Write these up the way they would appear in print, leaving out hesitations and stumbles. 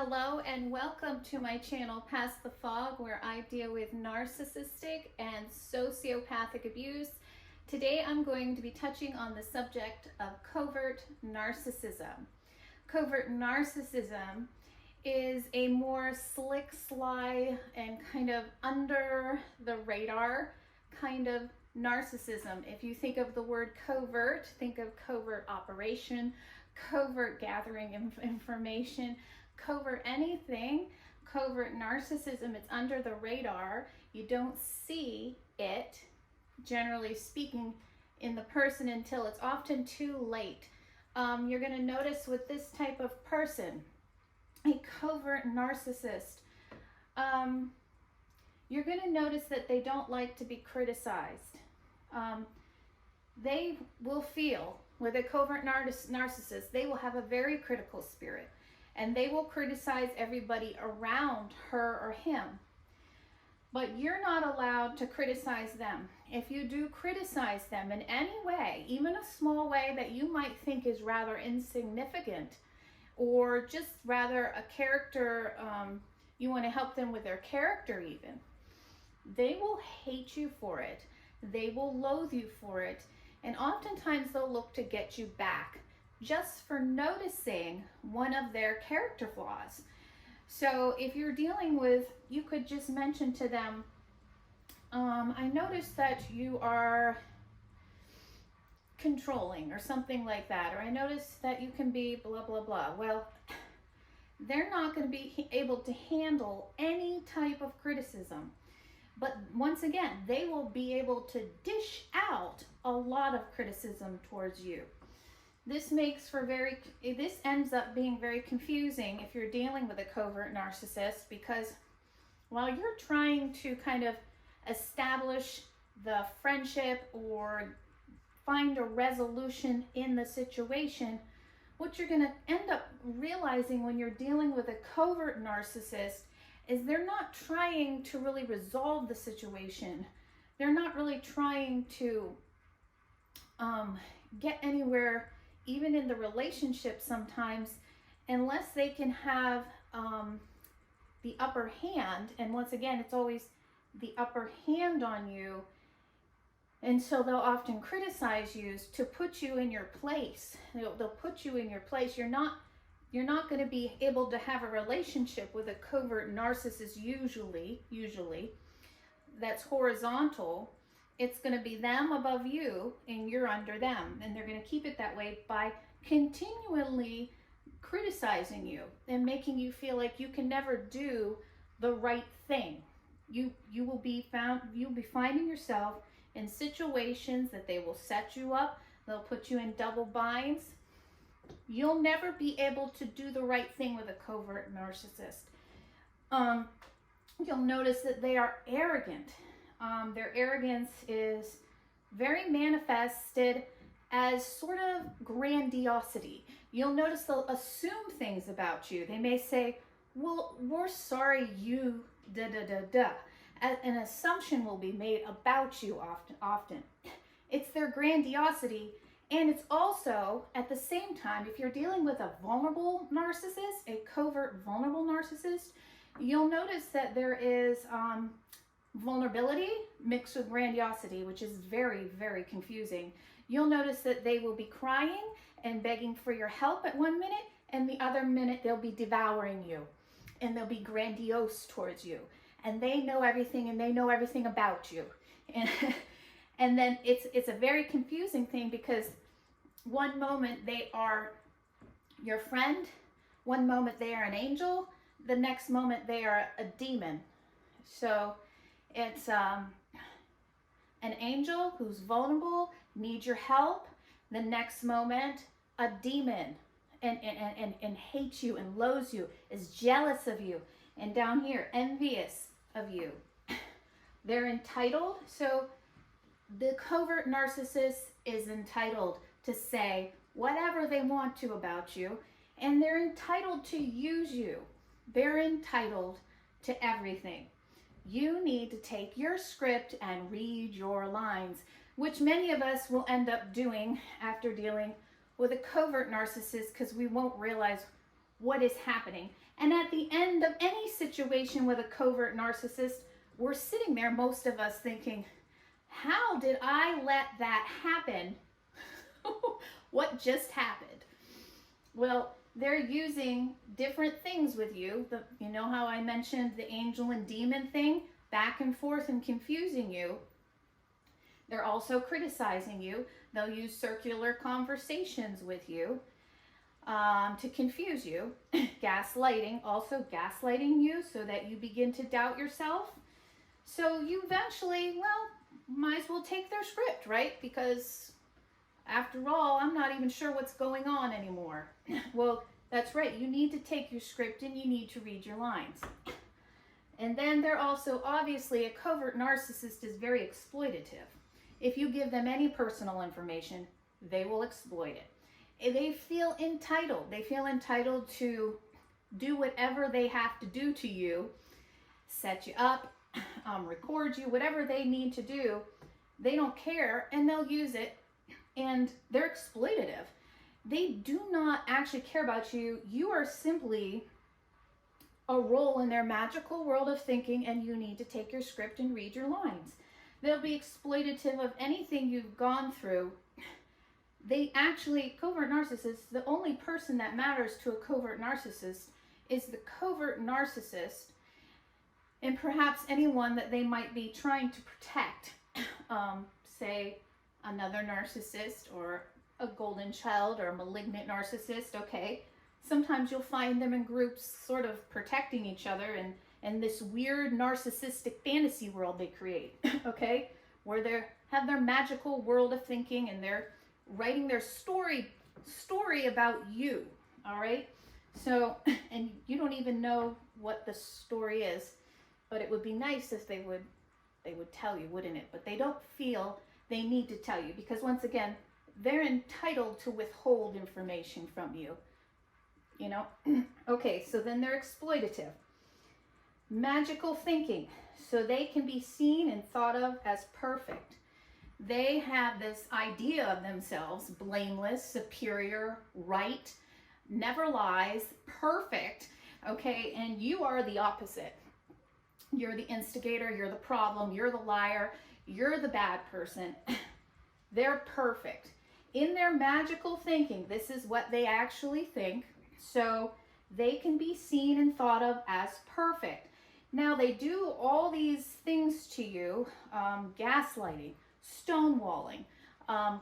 Hello and welcome to my channel Past the Fog, where I deal with narcissistic and sociopathic abuse. Today I'm going to be touching on the subject of covert narcissism. Covert narcissism is a more slick, sly, and kind of under the radar kind of narcissism. If you think of the word covert, think of covert operation, covert gathering information, covert anything. Covert narcissism, it's under the radar. You don't see it, generally speaking, in the person until it's often too late. You're going to notice with this type of person, a covert narcissist, you're going to notice that they don't like to be criticized. They will feel, with a covert narcissist, they will have a very critical spirit. And they will criticize everybody around her or him. But you're not allowed to criticize them. If you do criticize them in any way, even a small way that you might think is rather insignificant, or just rather a character, you want to help them with their character even, they will hate you for it. They will loathe you for it. And oftentimes they'll look to get you back, just for noticing one of their character flaws. So if you're dealing with, you could just mention to them, I noticed that you are controlling or something like that, or I noticed that you can be blah, blah, blah. Well, they're not going to be able to handle any type of criticism. But once again, they will be able to dish out a lot of criticism towards you. This ends up being very confusing if you're dealing with a covert narcissist, because while you're trying to kind of establish the friendship or find a resolution in the situation, what you're going to end up realizing when you're dealing with a covert narcissist is they're not trying to really resolve the situation. They're not really trying to get anywhere, even in the relationship sometimes, unless they can have the upper hand. And once again, it's always the upper hand on you. And so they'll often criticize you to put you in your place. They'll put you in your place. You're not going to be able to have a relationship with a covert narcissist usually that's horizontal. It's going to be them above you and you're under them. And they're going to keep it that way by continually criticizing you and making you feel like you can never do the right thing. You'll be finding yourself in situations that they will set you up. They'll put you in double binds. You'll never be able to do the right thing with a covert narcissist. You'll notice that they are arrogant. Their arrogance is very manifested as sort of grandiosity. You'll notice they'll assume things about you. They may say, well, we're sorry you da-da-da-da. An assumption will be made about you often. It's their grandiosity. And it's also, at the same time, if you're dealing with a vulnerable narcissist, a covert vulnerable narcissist, you'll notice that there is vulnerability mixed with grandiosity, which is very, very confusing. You'll notice that they will be crying and begging for your help at one minute, and the other minute they'll be devouring you, and they'll be grandiose towards you. And they know everything, and they know everything about you. And then it's a very confusing thing, because one moment they are your friend, one moment they are an angel, the next moment they are a demon. So it's an angel who's vulnerable, needs your help. The next moment, a demon and hates you and loathes you, is jealous of you, and down here, envious of you. They're entitled. So the covert narcissist is entitled to say whatever they want to about you, and they're entitled to use you. They're entitled to everything. You need to take your script and read your lines, which many of us will end up doing after dealing with a covert narcissist, because we won't realize what is happening. And at the end of any situation with a covert narcissist, we're sitting there, most of us, thinking, how did I let that happen? What just happened? Well, they're using different things with you. You know how I mentioned the angel and demon thing? Back and forth and confusing you. They're also criticizing you. They'll use circular conversations with you to confuse you. Gaslighting, also gaslighting you so that you begin to doubt yourself. So you eventually, well, might as well take their script, right? Because after all, I'm not even sure what's going on anymore. Well, that's right. You need to take your script and you need to read your lines. And then they're also, obviously, a covert narcissist is very exploitative. If you give them any personal information, they will exploit it. They feel entitled. They feel entitled to do whatever they have to do to you, set you up, record you, whatever they need to do. They don't care, and they'll use it, and they're exploitative. They do not actually care about you. You are simply a role in their magical world of thinking, and you need to take your script and read your lines. They'll be exploitative of anything you've gone through. They actually, covert narcissists, the only person that matters to a covert narcissist is the covert narcissist and perhaps anyone that they might be trying to protect. Say another narcissist or a golden child or a malignant narcissist, okay? Sometimes you'll find them in groups sort of protecting each other and this weird narcissistic fantasy world they create, okay? Where they have their magical world of thinking and they're writing their story about you, all right? So, and you don't even know what the story is, but it would be nice if they would tell you, wouldn't it? But they don't feel they need to tell you because, once again, they're entitled to withhold information from you, you know? Okay, so then they're exploitative. Magical thinking, so they can be seen and thought of as perfect. They have this idea of themselves, blameless, superior, right, never lies, perfect, okay? And you are the opposite. You're the instigator, you're the problem, you're the liar, you're the bad person. They're perfect. In their magical thinking, this is what they actually think, so they can be seen and thought of as perfect. Now, they do all these things to you, gaslighting, stonewalling,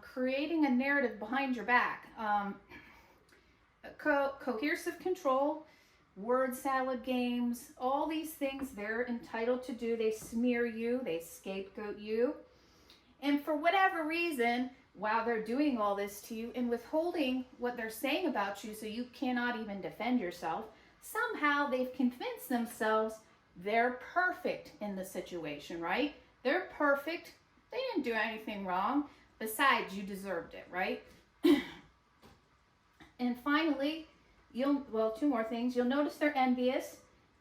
creating a narrative behind your back, coercive control, word salad games, all these things they're entitled to do. They smear you, they scapegoat you. And for whatever reason, while they're doing all this to you and withholding what they're saying about you so you cannot even defend yourself, somehow they've convinced themselves they're perfect in the situation, right? They're perfect. They didn't do anything wrong. Besides, you deserved it, right? And finally, two more things. You'll notice they're envious.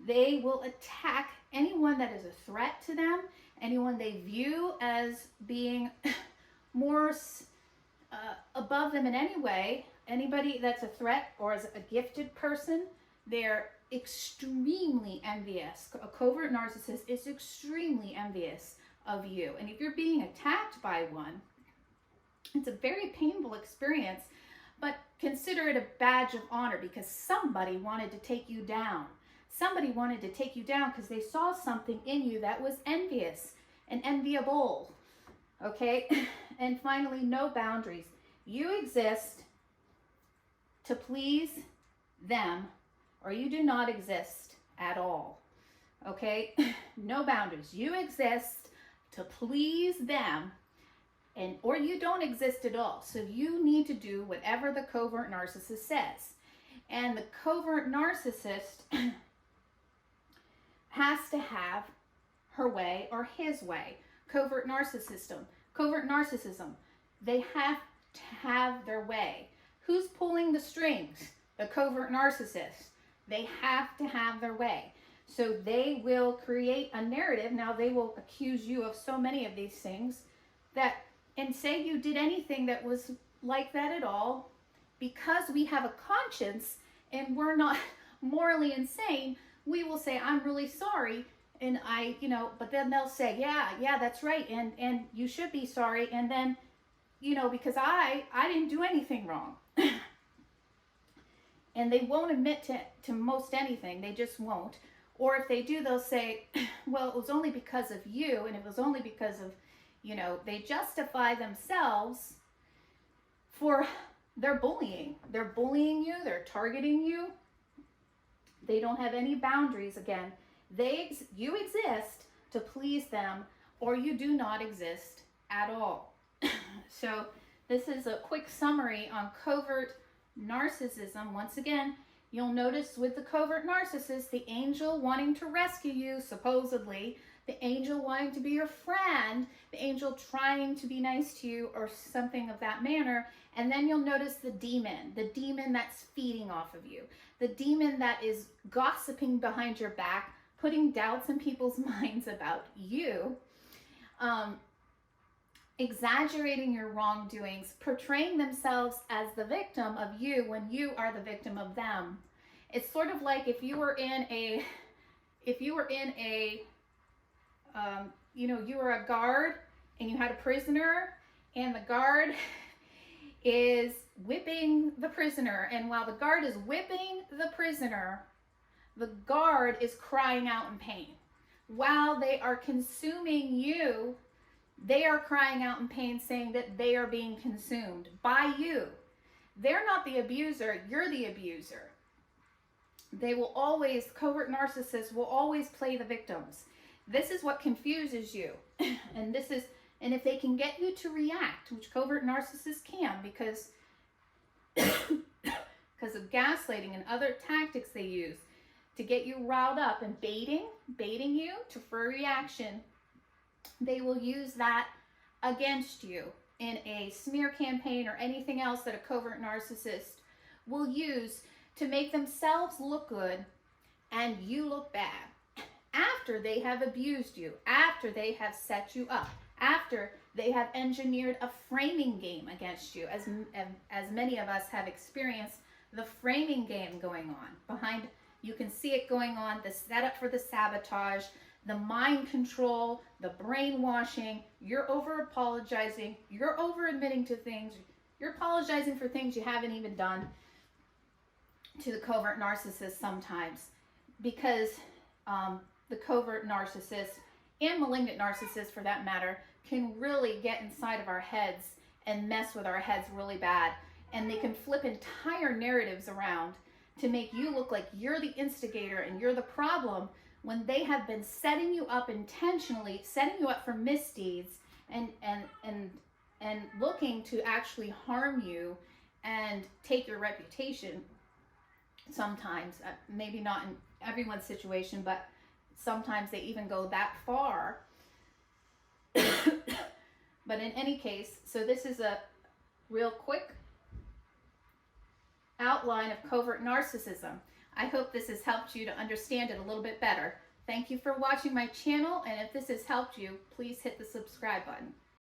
They will attack anyone that is a threat to them, anyone they view as being more above them in any way. Anybody that's a threat or as a gifted person, they're extremely envious. A covert narcissist is extremely envious of you. And if you're being attacked by one, it's a very painful experience, but consider it a badge of honor because somebody wanted to take you down. Somebody wanted to take you down because they saw something in you that was envious and enviable. Okay? And finally, no boundaries. You exist to please them, or you do not exist at all. Okay? No boundaries. You exist to please them, or you don't exist at all. So you need to do whatever the covert narcissist says. And the covert narcissist has to have her way or his way. Covert narcissism. They have to have their way. Who's pulling the strings? The covert narcissist. They have to have their way. So they will create a narrative. Now they will accuse you of so many of these things and say you did anything that was like that at all, because we have a conscience and we're not morally insane, we will say, I'm really sorry. And but then they'll say, yeah, that's right. And you should be sorry. And then, because I didn't do anything wrong. And they won't admit to most anything. They just won't. Or if they do, they'll say, well, it was only because of you. And it was only because of, they justify themselves for their bullying. They're bullying you. They're targeting you. They don't have any boundaries. Again, you exist to please them, or you do not exist at all. So this is a quick summary on covert narcissism. Once again, you'll notice with the covert narcissist, the angel wanting to rescue you, supposedly, the angel wanting to be your friend, the angel trying to be nice to you, or something of that manner. And then you'll notice the demon that's feeding off of you, the demon that is gossiping behind your back, putting doubts in people's minds about you, exaggerating your wrongdoings, portraying themselves as the victim of you when you are the victim of them. It's sort of like if you were in a you were a guard and you had a prisoner, and the guard is whipping the prisoner, and while the guard is whipping the prisoner, the guard is crying out in pain. While they are consuming you, they are crying out in pain, saying that they are being consumed by you. They're not the abuser, you're the abuser. Covert narcissists will always play the victims. This is what confuses you. And if they can get you to react, which covert narcissists can, because of gaslighting and other tactics they use to get you riled up and baiting you for a reaction, they will use that against you in a smear campaign or anything else that a covert narcissist will use to make themselves look good and you look bad. After they have abused you, after they have set you up, after they have engineered a framing game against you, as many of us have experienced the framing game going on behind. You can see it going on, the setup for the sabotage, the mind control, the brainwashing. You're over apologizing. You're over admitting to things. You're apologizing for things you haven't even done to the covert narcissist sometimes, because the covert narcissist and malignant narcissist, for that matter, can really get inside of our heads and mess with our heads really bad. And they can flip entire narratives around to make you look like you're the instigator and you're the problem, when they have been setting you up intentionally, setting you up for misdeeds and looking to actually harm you and take your reputation. Sometimes, maybe not in everyone's situation, but sometimes they even go that far. But in any case, so this is a real quick outline of covert narcissism. I hope this has helped you to understand it a little bit better. Thank you for watching my channel, and if this has helped you, please hit the subscribe button.